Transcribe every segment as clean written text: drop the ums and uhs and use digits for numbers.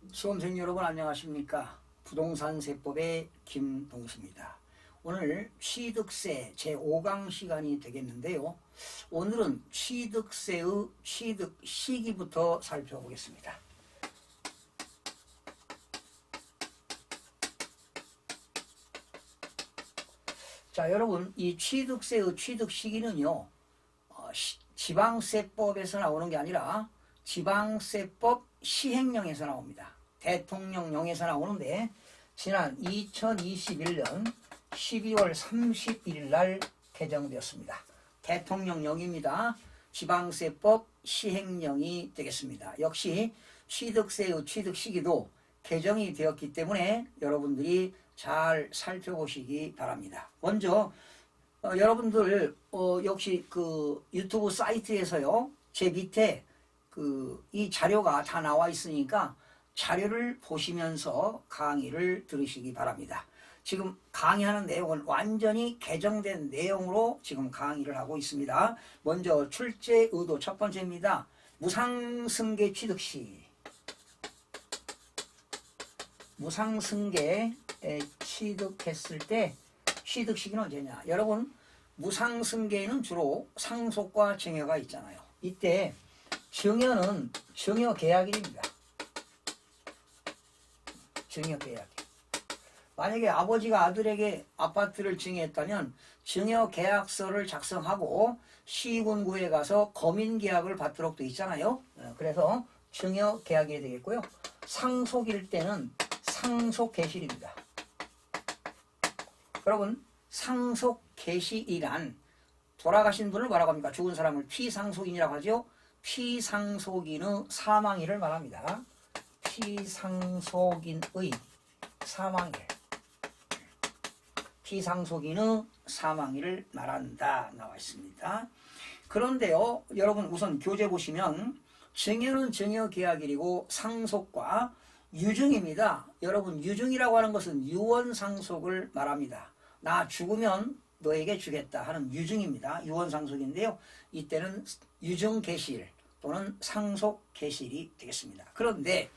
수험생 여러분 안녕하십니까? 부동산 세법의 김동수입니다. 오늘 취득세 제5강 시간이 되겠는데요. 오늘은 취득세의 취득 시기부터 살펴보겠습니다. 자, 여러분, 이 취득세의 취득 시기는요, 지방세법에서 나오는 게 아니라 지방세법 시행령에서 나옵니다. 대통령령에서 나오는데 지난 2021년 12월 31일 날 개정되었습니다. 대통령령입니다. 지방세법 시행령이 되겠습니다. 역시 취득세의 취득 시기도 개정이 되었기 때문에 여러분들이 잘 살펴보시기 바랍니다. 먼저 여러분들 역시 그 유튜브 사이트에서요, 제 밑에 이 자료가 다 나와 있으니까 자료를 보시면서 강의를 들으시기 바랍니다. 지금 강의하는 내용은 완전히 개정된 내용으로 지금 강의를 하고 있습니다. 먼저 출제 의도 첫 번째입니다. 무상승계 취득시. 무상승계 취득했을 때 취득 시기는 언제냐? 여러분, 무상승계에는 주로 상속과 증여가 있잖아요. 이때 증여는 증여계약일입니다. 증여계약일. 만약에 아버지가 아들에게 아파트를 증여했다면 증여계약서를 작성하고 시군구에 가서 검인계약을 받도록 되어 있잖아요. 그래서 증여계약이 되겠고요. 상속일 때는 상속개시일입니다. 여러분, 상속개시일한 돌아가신 분을 뭐라고 합니까? 죽은 사람을 피상속인이라고 하죠. 피상속인의 사망일을 말합니다. 피상속인의 사망일. 피상속인의 사망일을 말한다 나와 있습니다. 그런데요, 여러분 우선 교재 보시면 증여는 증여계약일이고 상속과 유증입니다. 여러분, 유증이라고 하는 것은 유언상속을 말합니다. 나 죽으면 너에게 주겠다 하는 유증입니다. 유언상속인데요. 이때는 유증개시일 또는 상속개시일이 되겠습니다. 그런데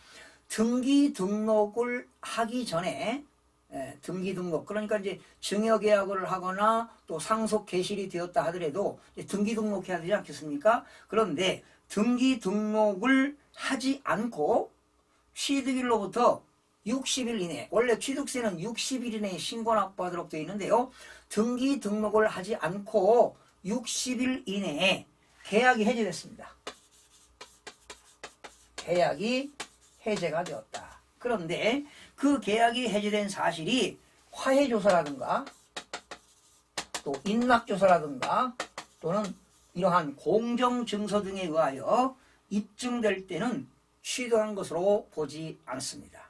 등기 등록을 하기 전에 등기 등록, 그러니까 이제 증여계약을 하거나 또 상속개시일이 되었다 하더라도 등기 등록해야 되지 않겠습니까? 그런데 등기 등록을 하지 않고 취득일로부터 60일 이내, 원래 취득세는 60일 이내에 신고 납부하도록 되어 있는데요. 등기 등록을 하지 않고 60일 이내에 계약이 해제됐습니다. 계약이 해제가 되었다. 그런데 그 계약이 해제된 사실이 화해조사라든가 또 인락조사라든가 또는 이러한 공정증서 등에 의하여 입증될 때는 취득한 것으로 보지 않습니다.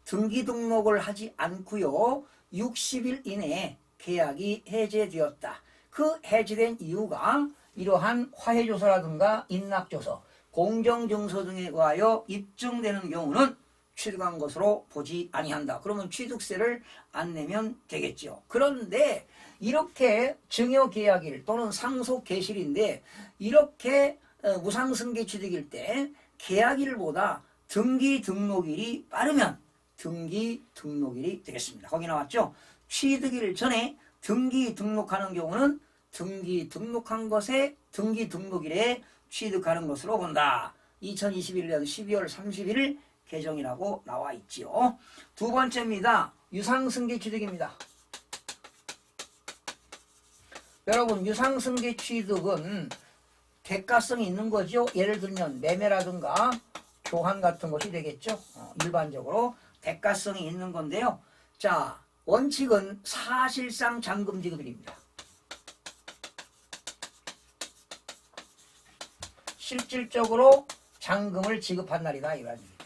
등기 등록을 하지 않고요, 60일 이내에 계약이 해제되었다. 그 해제된 이유가 이러한 화해조사라든가 인락조서, 공정증서 등에 의하여 입증되는 경우는 취득한 것으로 보지 아니한다. 그러면 취득세를 안 내면 되겠죠. 그런데 이렇게 증여계약일 또는 상속개시일인데 이렇게 무상승계 취득일 때 계약일보다 등기 등록일이 빠르면 등기 등록일이 되겠습니다. 거기 나왔죠? 취득일 전에 등기 등록하는 경우는 등기 등록한 것에 등기 등록일에 취득하는 것으로 본다. 2021년 12월 31일 개정이라고 나와 있지요. 두 번째입니다. 유상승계 취득입니다. 여러분, 유상승계 취득은 대가성이 있는 거죠. 예를 들면 매매라든가 교환 같은 것이 되겠죠. 일반적으로 대가성이 있는 건데요. 자, 원칙은 사실상 잔금 지급일입니다. 실질적으로 잔금을 지급한 날이다 이런 얘기죠.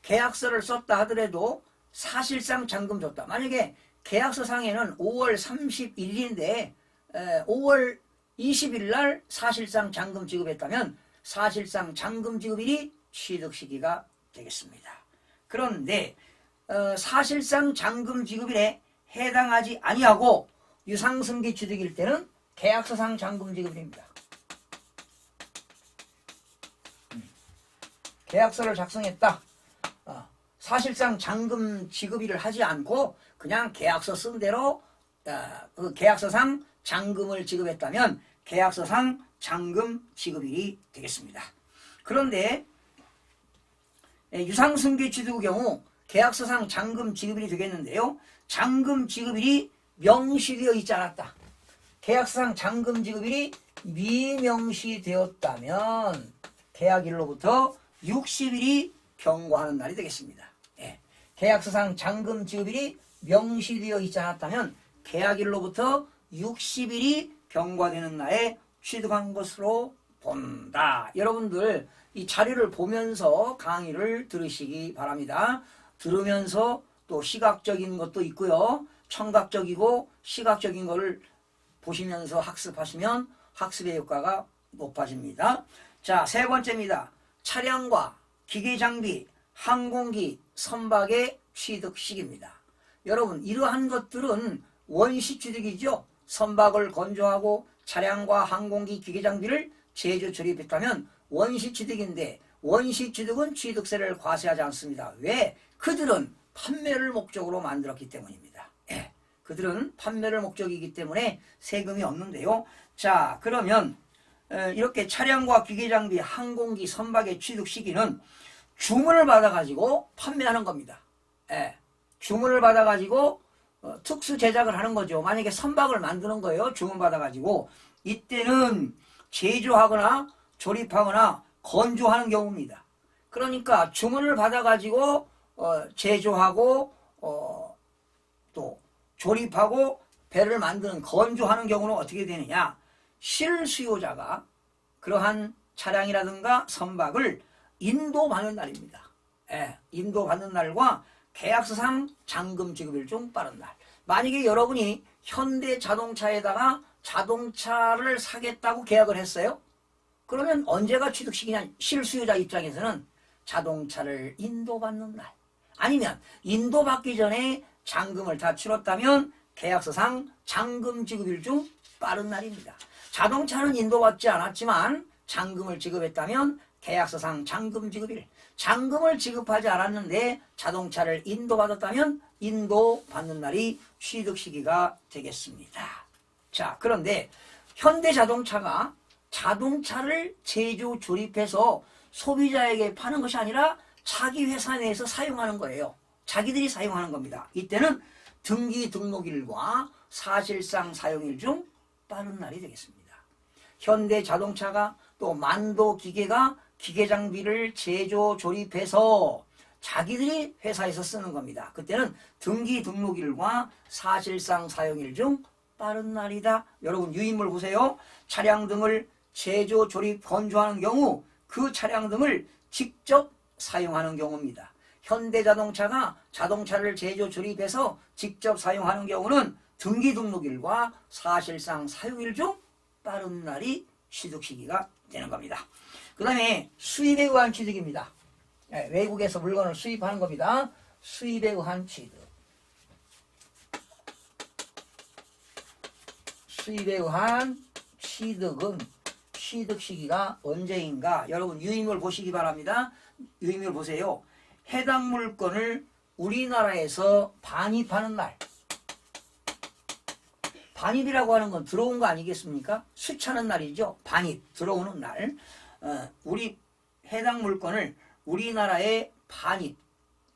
계약서를 썼다 하더라도 사실상 잔금 줬다. 만약에 계약서 상에는 5월 31일인데 5월 20일 날 사실상 잔금 지급했다면 사실상 잔금 지급일이 취득 시기가 되겠습니다. 그런데 사실상 잔금 지급일에 해당하지 아니하고 유상승계 취득일 때는 계약서상 잔금 지급일입니다. 계약서를 작성했다. 사실상 잔금 지급일을 하지 않고 그냥 계약서 쓴 대로 그 계약서상 잔금을 지급했다면 계약서상 잔금 지급일이 되겠습니다. 그런데 유상승계 취득의 경우 계약서상 잔금 지급일이 되겠는데요. 잔금 지급일이 명시되어 있지 않았다. 계약서상 잔금 지급일이 미명시되었다면 계약일로부터 60일이 경과하는 날이 되겠습니다. 예. 계약서상 잔금 지급일이 명시되어 있지 않았다면 계약일로부터 60일이 경과되는 날에 취득한 것으로 본다. 여러분들 이 자료를 보면서 강의를 들으시기 바랍니다. 들으면서 또 시각적인 것도 있고요. 청각적이고 시각적인 것을 보시면서 학습하시면 학습의 효과가 높아집니다. 자, 세 번째입니다. 차량과 기계장비, 항공기, 선박의 취득 시기입니다. 여러분 이러한 것들은 원시 취득이죠. 선박을 건조하고 차량과 항공기, 기계장비를 제조 조립했다면 원시 취득인데 원시 취득은 취득세를 과세하지 않습니다. 왜? 그들은 판매를 목적으로 만들었기 때문입니다. 예, 그들은 판매를 목적이기 때문에 세금이 없는데요. 자, 그러면 이렇게 차량과 기계장비, 항공기, 선박의 취득 시기는 주문을 받아가지고 판매하는 겁니다. 예, 주문을 받아가지고 특수 제작을 하는 거죠. 만약에 선박을 만드는 거예요. 주문 받아가지고 이때는 제조하거나 조립하거나 건조하는 경우입니다. 그러니까 주문을 받아가지고 제조하고 또 조립하고 배를 만드는 건조하는 경우는 어떻게 되느냐. 실수요자가 그러한 차량이라든가 선박을 인도받는 날입니다. 예, 인도받는 날과 계약서상 잔금 지급일 중 빠른 날. 만약에 여러분이 현대자동차에다가 자동차를 사겠다고 계약을 했어요. 그러면 언제가 취득시기냐. 실수요자 입장에서는 자동차를 인도받는 날. 아니면 인도받기 전에 잔금을 다 치렀다면 계약서상 잔금 지급일 중 빠른 날입니다. 자동차는 인도받지 않았지만 잔금을 지급했다면 계약서상 잔금 지급일. 잔금을 지급하지 않았는데 자동차를 인도받았다면 인도받는 날이 취득 시기가 되겠습니다. 자, 그런데 현대자동차가 자동차를 제조 조립해서 소비자에게 파는 것이 아니라 자기 회사 내에서 사용하는 거예요. 자기들이 사용하는 겁니다. 이때는 등기 등록일과 사실상 사용일 중 빠른 날이 되겠습니다. 현대자동차가 또 만도 기계가 기계장비를 제조 조립해서 자기들이 회사에서 쓰는 겁니다. 그때는 등기 등록일과 사실상 사용일 중 빠른 날이다. 여러분 유인물 보세요. 차량 등을 제조 조립 건조하는 경우 그 차량 등을 직접 사용하는 경우입니다. 현대자동차가 자동차를 제조 조립해서 직접 사용하는 경우는 등기 등록일과 사실상 사용일 중 빠른 날이 취득 시기가 되는 겁니다. 그 다음에 수입에 의한 취득입니다. 네, 외국에서 물건을 수입하는 겁니다. 수입에 의한 취득. 수입에 의한 취득은 취득 시기가 언제인가? 여러분 유인물 보시기 바랍니다. 유인물 보세요. 해당 물건을 우리나라에서 반입하는 날. 반입이라고 하는 건 들어온 거 아니겠습니까? 수차는 날이죠. 반입, 들어오는 날. 우리 해당 물건을 우리나라에 반입,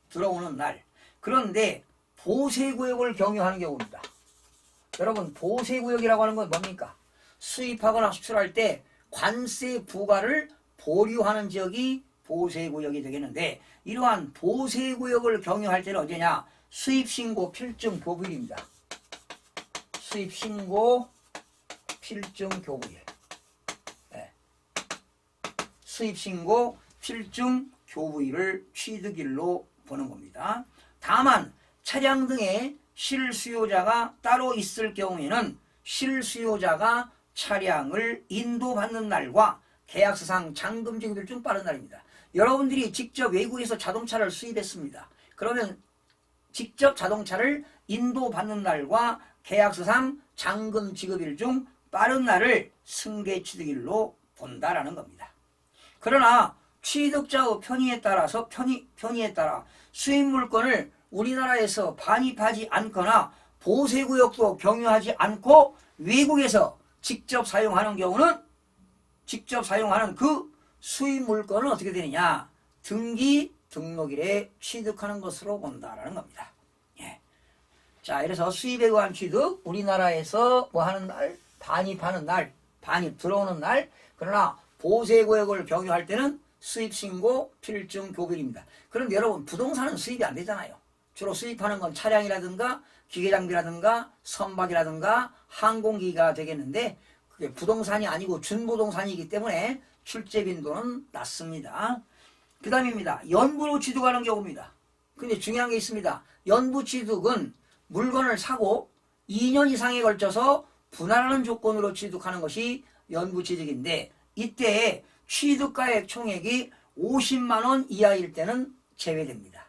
들어오는 날. 그런데 보세구역을 경유하는 경우입니다. 여러분 보세구역이라고 하는 건 뭡니까? 수입하거나 수출할 때 관세 부과를 보류하는 지역이 보세구역이 되겠는데 이러한 보세구역을 경유할 때는 언제냐? 수입신고 필증 교부일입니다. 수입신고 필증 교부일. 네. 수입신고 필증 교부일을 취득일로 보는 겁니다. 다만 차량 등의 실수요자가 따로 있을 경우에는 실수요자가 차량을 인도받는 날과 계약서상 잔금 지급일 중 빠른 날입니다. 여러분들이 직접 외국에서 자동차를 수입했습니다. 그러면 직접 자동차를 인도받는 날과 계약서상 잔금 지급일 중 빠른 날을 승계 취득일로 본다라는 겁니다. 그러나 취득자의 편의에 따라서 편의에 따라 수입 물건을 우리나라에서 반입하지 않거나 보세구역도 경유하지 않고 외국에서 직접 사용하는 경우는 직접 사용하는 그 수입 물건은 어떻게 되느냐? 등기 등록일에 취득하는 것으로 본다라는 겁니다. 예. 자, 그래서 수입에 의한 취득, 우리나라에서 뭐 하는 날, 반입하는 날, 반입 들어오는 날, 그러나 보세구역을 경유할 때는 수입신고 필증 교부일입니다. 그런데 여러분, 부동산은 수입이 안 되잖아요. 주로 수입하는 건 차량이라든가 기계장비라든가 선박이라든가 항공기가 되겠는데 그게 부동산이 아니고 준부동산이기 때문에 출제 빈도는 낮습니다. 그 다음입니다. 연부로 취득하는 경우입니다. 근데 중요한 게 있습니다. 연부 취득은 물건을 사고 2년 이상에 걸쳐서 분할하는 조건으로 취득하는 것이 연부 취득인데 이때 취득가액 총액이 50만 원 이하일 때는 제외됩니다.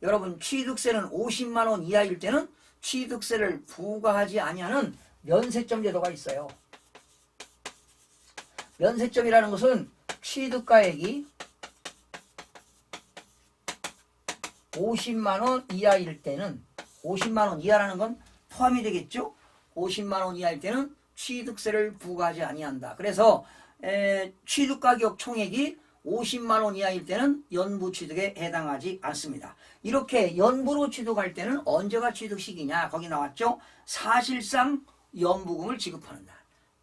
여러분, 취득세는 50만 원 이하일 때는 취득세를 부과하지 아니하는 면세점 제도가 있어요. 면세점이라는 것은 취득가액이 50만 원 이하일 때는 50만 원 이하라는 건 포함이 되겠죠. 50만 원 이하일 때는 취득세를 부과하지 아니한다. 그래서 취득가격 총액이 50만 원 이하일 때는 연부 취득에 해당하지 않습니다. 이렇게 연부로 취득할 때는 언제가 취득시기냐? 거기 나왔죠. 사실상 연부금을 지급하는 날.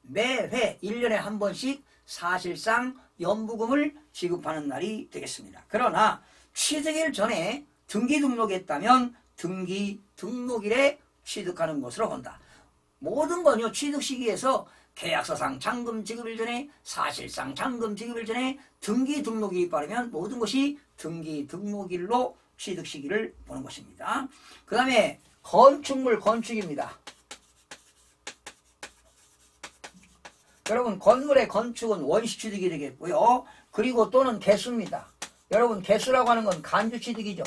매회 1년에 한 번씩 사실상 연부금을 지급하는 날이 되겠습니다. 그러나 취득일 전에 등기 등록했다면 등기 등록일에 취득하는 것으로 본다. 모든 건요, 취득 시기에서 계약서상 잔금 지급일 전에 사실상 잔금 지급일 전에 등기 등록일이 빠르면 모든 것이 등기 등록일로 취득 시기를 보는 것입니다. 그 다음에 건축물 건축입니다. 여러분, 건물의 건축은 원시 취득이 되겠고요. 그리고 또는 개수입니다. 여러분, 개수라고 하는 건 간주 취득이죠.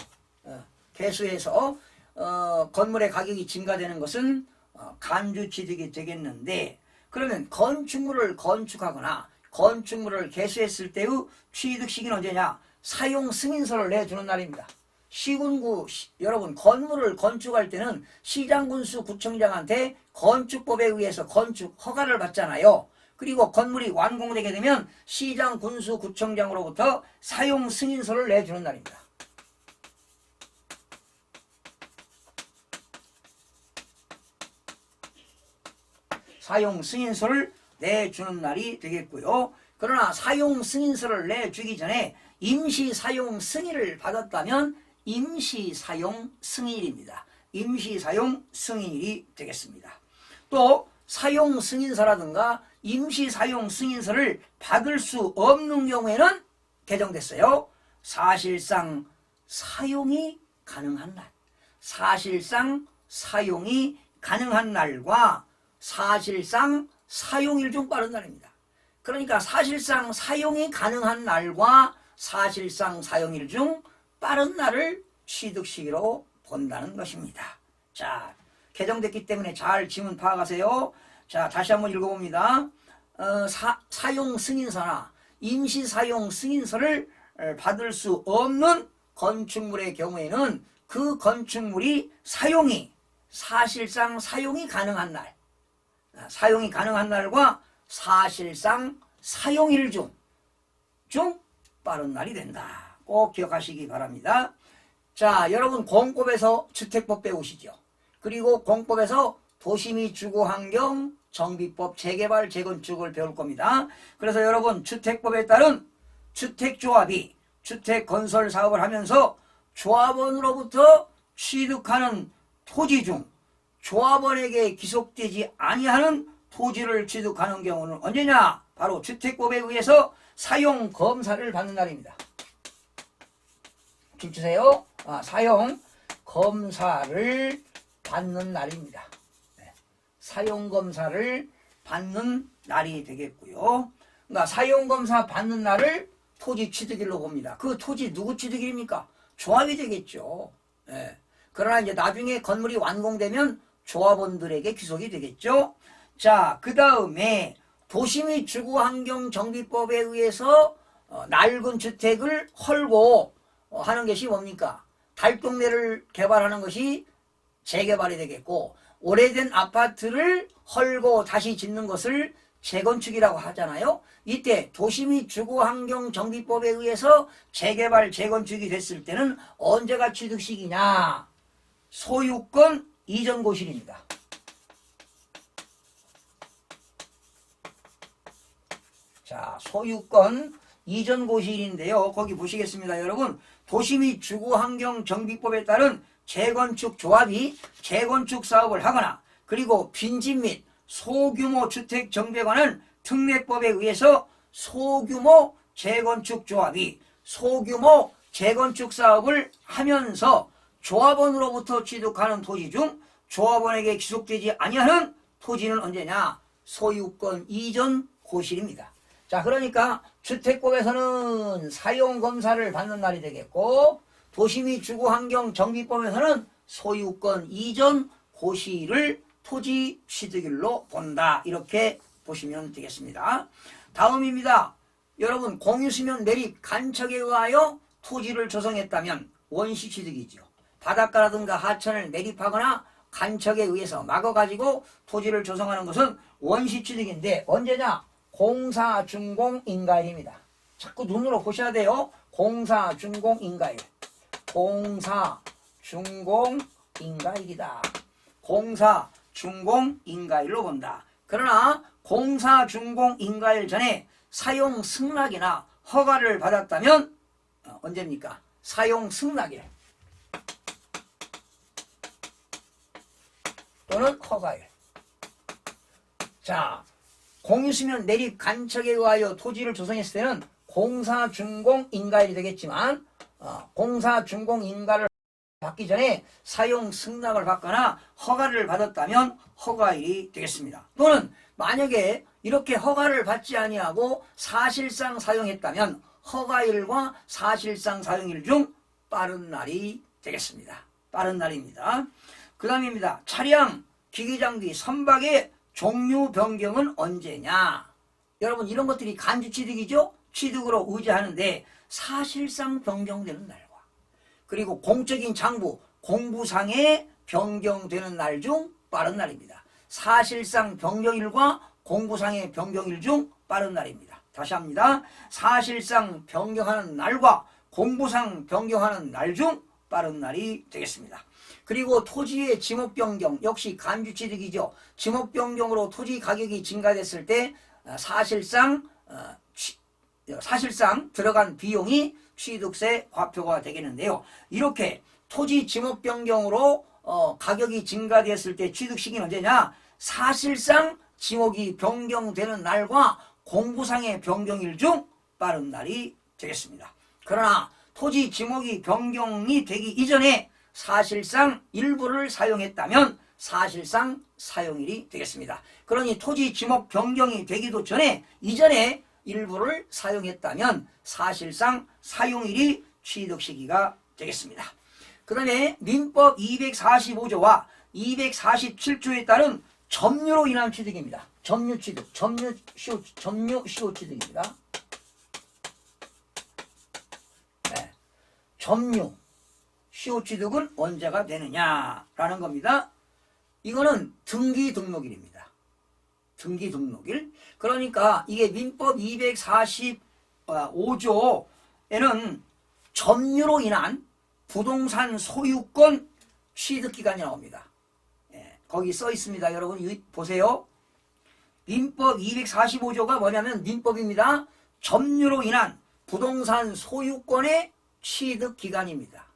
개수에서 건물의 가격이 증가되는 것은 간주 취득이 되겠는데 그러면 건축물을 건축하거나 건축물을 개수했을 때의 취득 시기는 언제냐? 사용 승인서를 내주는 날입니다. 시군구 여러분, 건물을 건축할 때는 시장군수 구청장한테 건축법에 의해서 건축 허가를 받잖아요. 그리고 건물이 완공되게 되면 시장군수 구청장으로부터 사용 승인서를 내주는 날입니다. 사용 승인서를 내주는 날이 되겠고요. 그러나 사용 승인서를 내주기 전에 임시 사용 승인을 받았다면 임시 사용 승인일입니다. 임시 사용 승인일이 되겠습니다. 또 사용 승인서라든가 임시 사용 승인서를 받을 수 없는 경우에는 개정됐어요. 사실상 사용이 가능한 날. 사실상 사용이 가능한 날과 사실상 사용일 중 빠른 날입니다. 그러니까 사실상 사용이 가능한 날과 사실상 사용일 중 빠른 날을 취득 시기로 본다는 것입니다. 자, 개정됐기 때문에 잘 지문 파악하세요. 자, 다시 한번 읽어봅니다. 사용 승인서나 임시 사용 승인서를 받을 수 없는 건축물의 경우에는 그 건축물이 사실상 사용이 가능한 날, 사용이 가능한 날과 사실상 사용일 중 빠른 날이 된다. 꼭 기억하시기 바랍니다. 자, 여러분 공법에서 주택법 배우시죠. 그리고 공법에서 도시및 주거환경 정비법 재개발 재건축을 배울 겁니다. 그래서 여러분 주택법에 따른 주택조합이 주택건설 사업을 하면서 조합원으로부터 취득하는 토지 중 조합원에게 기속되지 아니하는 토지를 취득하는 경우는 언제냐? 바로 주택법에 의해서 사용검사를 받는 날입니다. 춤추세요. 사용검사를 받는 날입니다. 사용검사를 받는 날이 되겠고요. 그러니까 사용검사 받는 날을 토지 취득일로 봅니다. 그 토지 누구 취득일입니까? 조합이 되겠죠. 그러나 이제 나중에 건물이 완공되면 조합원들에게 귀속이 되겠죠. 자, 그 다음에 도시 및 주거환경정비법에 의해서 낡은 주택을 헐고 하는 것이 뭡니까? 달동네를 개발하는 것이 재개발이 되겠고, 오래된 아파트를 헐고 다시 짓는 것을 재건축이라고 하잖아요. 이때 도시및 주거환경정비법에 의해서 재개발, 재건축이 됐을 때는 언제가 취득시기냐? 소유권 이전 고실입니다. 자, 소유권 이전 고실인데요. 거기 보시겠습니다, 여러분. 도시 및 주거환경정비법에 따른 재건축 조합이 재건축 사업을 하거나, 그리고 빈집 및 소규모 주택 정비에 관한 특례법에 의해서 소규모 재건축 조합이 소규모 재건축 사업을 하면서 조합원으로부터 취득하는 토지 중 조합원에게 귀속되지 아니하는 토지는 언제냐? 소유권 이전 고실입니다. 자, 그러니까 주택법에서는 사용검사를 받는 날이 되겠고, 도시 및 주거환경정비법에서는 소유권 이전 고실을 토지 취득일로 본다. 이렇게 보시면 되겠습니다. 다음입니다. 여러분, 공유수면 매립 간척에 의하여 토지를 조성했다면 원시 취득이죠. 바닷가라든가 하천을 매립하거나 간척에 의해서 막아가지고 토지를 조성하는 것은 원시 취득인데, 언제냐? 공사준공인가일입니다. 자꾸 눈으로 보셔야 돼요. 공사준공인가일. 공사준공인가일이다. 공사준공인가일로 본다. 그러나 공사준공인가일 전에 사용 승낙이나 허가를 받았다면 언제입니까? 사용 승낙일 또는 허가일. 자, 공유수면 내립 간척에 의하여 토지를 조성했을 때는 공사준공인가일이 되겠지만, 공사준공인가를 받기 전에 사용 승낙을 받거나 허가를 받았다면 허가일이 되겠습니다. 또는 만약에 이렇게 허가를 받지 아니하고 사실상 사용했다면 허가일과 사실상 사용일 중 빠른 날이 되겠습니다. 빠른 날입니다. 그 다음입니다. 차량, 기기장비, 선박의 종류 변경은 언제냐? 여러분, 이런 것들이 간주취득이죠? 취득으로 의지하는데 사실상 변경되는 날과, 그리고 공적인 장부, 공부상에 변경되는 날 중 빠른 날입니다. 사실상 변경일과 공부상의 변경일 중 빠른 날입니다. 다시 합니다. 사실상 변경하는 날과 공부상 변경하는 날 중 빠른 날이 되겠습니다. 그리고 토지의 지목 변경 역시 간주취득이죠. 지목 변경으로 토지 가격이 증가됐을 때 사실상 들어간 비용이 취득세 과표가 되겠는데요. 이렇게 토지 지목 변경으로 가격이 증가됐을 때 취득 시기는 언제냐? 사실상 지목이 변경되는 날과 공부상의 변경일 중 빠른 날이 되겠습니다. 그러나 토지 지목이 변경이 되기 이전에 사실상 일부를 사용했다면 사실상 사용일이 되겠습니다. 그러니 토지 지목 변경이 되기도 전에 이전에 일부를 사용했다면 사실상 사용일이 취득 시기가 되겠습니다. 그 다음에 민법 245조와 247조에 따른 점유로 인한 취득입니다. 점유 취득, 점유 시효 취득입니다. 네. 점유 시효 취득은 언제가 되느냐라는 겁니다. 이거는 등기 등록일입니다. 등기 등록일. 그러니까 이게 민법 245조에는 점유로 인한 부동산 소유권 취득기간이 나옵니다. 예, 거기 써 있습니다. 여러분 보세요. 민법 245조가 뭐냐면 민법입니다. 점유로 인한 부동산 소유권의 취득기간입니다.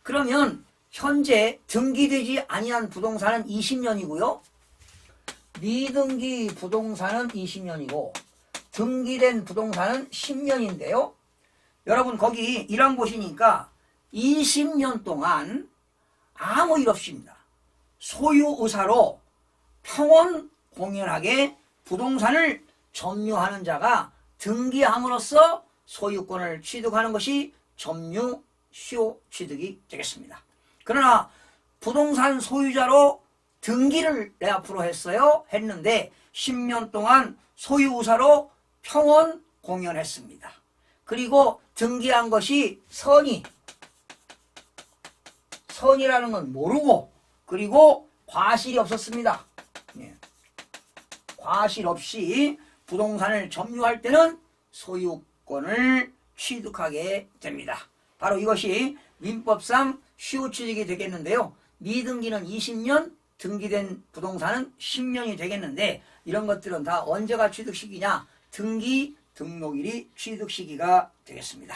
그러면 현재 등기되지 아니한 부동산은 20년이고요. 미등기 부동산은 20년이고 등기된 부동산은 10년인데요. 여러분 거기 1항 보시니까 20년 동안 아무 일 없습니다. 소유의사로 평온 공연하게 부동산을 점유하는 자가 등기함으로써 소유권을 취득하는 것이 점유 시효 취득이 되겠습니다. 그러나 부동산 소유자로 등기를 내 앞으로 했어요. 했는데 10년 동안 소유의사로 평온 공연했습니다. 그리고 등기한 것이 선이라는 건 모르고, 그리고 과실이 없었습니다. 예. 과실 없이 부동산을 점유할 때는 소유권을 취득하게 됩니다. 바로 이것이 민법상 시효취득이 되겠는데요. 미등기는 20년, 등기된 부동산은 10년이 되겠는데, 이런 것들은 다 언제가 취득 시기냐? 등기, 등록일이 취득 시기가 되겠습니다.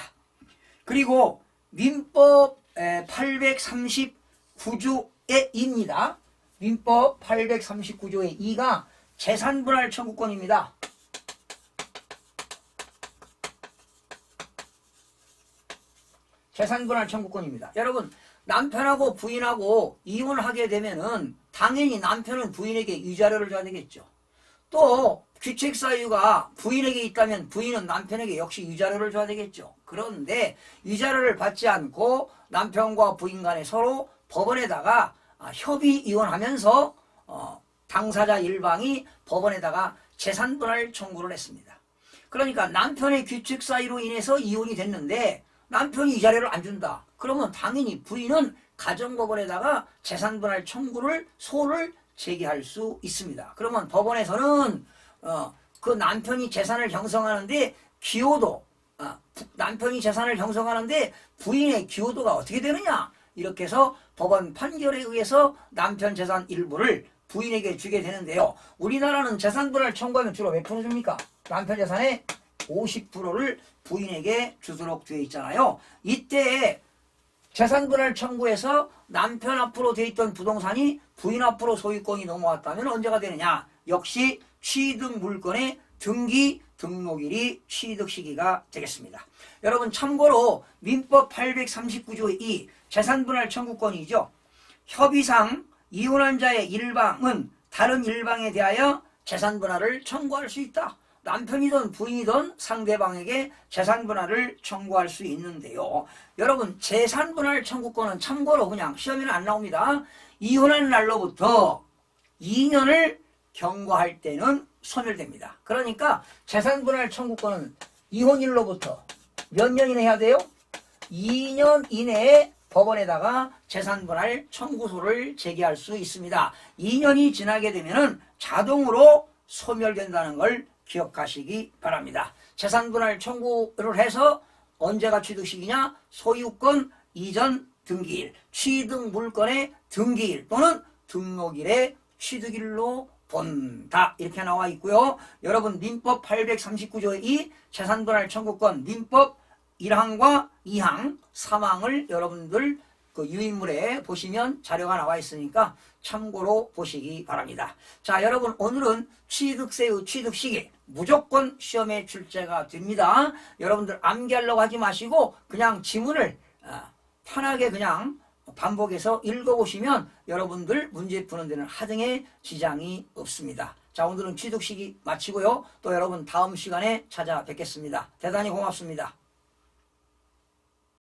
그리고 민법 839조의 2입니다. 민법 839조의 2가 재산분할 청구권입니다. 재산분할 청구권입니다. 여러분, 남편하고 부인하고 이혼을 하게 되면은 당연히 남편은 부인에게 위자료를 줘야 되겠죠. 또 귀책 사유가 부인에게 있다면 부인은 남편에게 역시 위자료를 줘야 되겠죠. 그런데 위자료를 받지 않고 남편과 부인 간에 서로 법원에다가 협의 이혼하면서 당사자 일방이 법원에다가 재산분할 청구를 했습니다. 그러니까 남편의 귀책 사유로 인해서 이혼이 됐는데 남편이 위자료를 안 준다. 그러면 당연히 부인은 가정법원에다가 재산분할 청구를 소를 제기할 수 있습니다. 그러면 법원에서는 그 남편이 재산을 형성하는데 남편이 재산을 형성하는데 부인의 기여도가 어떻게 되느냐, 이렇게 해서 법원 판결에 의해서 남편 재산 일부를 부인에게 주게 되는데요. 우리나라는 재산분할 청구하면 주로 몇 프로 줍니까? 남편 재산의 50%를 부인에게 주도록 되어 있잖아요. 이때 재산분할 청구에서 남편 앞으로 되어 있던 부동산이 부인 앞으로 소유권이 넘어왔다면 언제가 되느냐? 역시 취득 물건의 등기, 등록일이 취득 시기가 되겠습니다. 여러분, 참고로 민법 839조의 2 재산분할 청구권이죠. 협의상 이혼한 자의 일방은 다른 일방에 대하여 재산분할을 청구할 수 있다. 남편이든 부인이든 상대방에게 재산분할을 청구할 수 있는데요. 여러분, 재산분할 청구권은 참고로 그냥 시험에는 안 나옵니다. 이혼한 날로부터 2년을 경과할 때는 소멸됩니다. 그러니까 재산분할 청구권은 이혼일로부터 몇 년 이내 해야 돼요? 2년 이내에 법원에다가 재산분할 청구소를 제기할 수 있습니다. 2년이 지나게 되면 자동으로 소멸된다는 걸 기억하시기 바랍니다. 재산분할 청구를 해서 언제가 취득시기냐? 소유권 이전 등기일, 취득 물건의 등기일 또는 등록일의 취득일로 본다. 이렇게 나와 있고요. 여러분, 민법 839조의 2 재산분할 청구권 민법 1항과 2항, 3항을 여러분들 그 유인물에 보시면 자료가 나와 있으니까 참고로 보시기 바랍니다. 자, 여러분, 오늘은 취득세의 취득시기 무조건 시험에 출제가 됩니다. 여러분들 암기하려고 하지 마시고 그냥 지문을 편하게 그냥 반복해서 읽어보시면 여러분들 문제 푸는 데는 하등의 지장이 없습니다. 자, 오늘은 취득시기 마치고요. 또 여러분 다음 시간에 찾아뵙겠습니다. 대단히 고맙습니다.